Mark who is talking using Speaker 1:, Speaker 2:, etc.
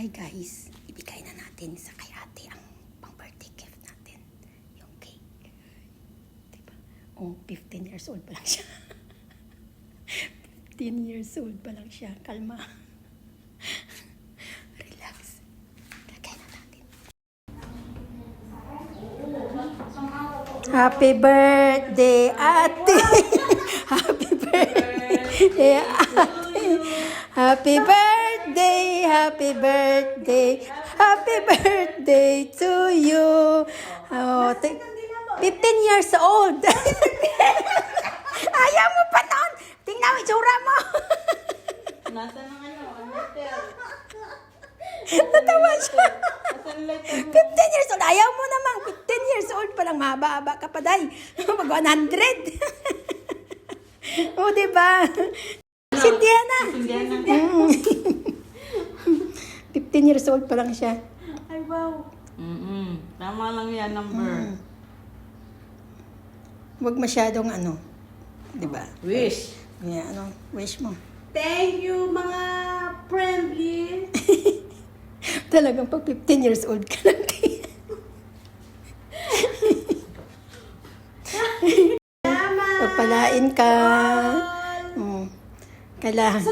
Speaker 1: July, guys, ibigay na natin sa kay ate ang pang-birthday gift natin. Yung cake. Diba? Oh, 15 years old pa lang siya. 15 years old pa lang siya. Kalma. Relax. Lagay na natin. Happy birthday, ate! Happy birthday, ate! Happy birthday, happy birthday, happy birthday to you. Oh, 15 years old. Ayaw mo pa noon. Tingnan mo itsura mo.
Speaker 2: Nasa ng letter?
Speaker 1: Natawa siya.
Speaker 2: Nasa letter
Speaker 1: 15 years old. Ayaw mo namang. 15 years old pa lang. Mahaba-haba ka pa, day. Mag 100. O, diba? Sindihan na. 15 years old pa lang siya.
Speaker 2: Ay, wow. Tama lang yan, number.
Speaker 1: Huwag masyadong ano. Diba?
Speaker 2: Wish.
Speaker 1: Yeah, ano, wish mo.
Speaker 2: Thank you, mga friendly.
Speaker 1: Talagang pag 15 years old ka lang. Pagpalain ka. Kailangan.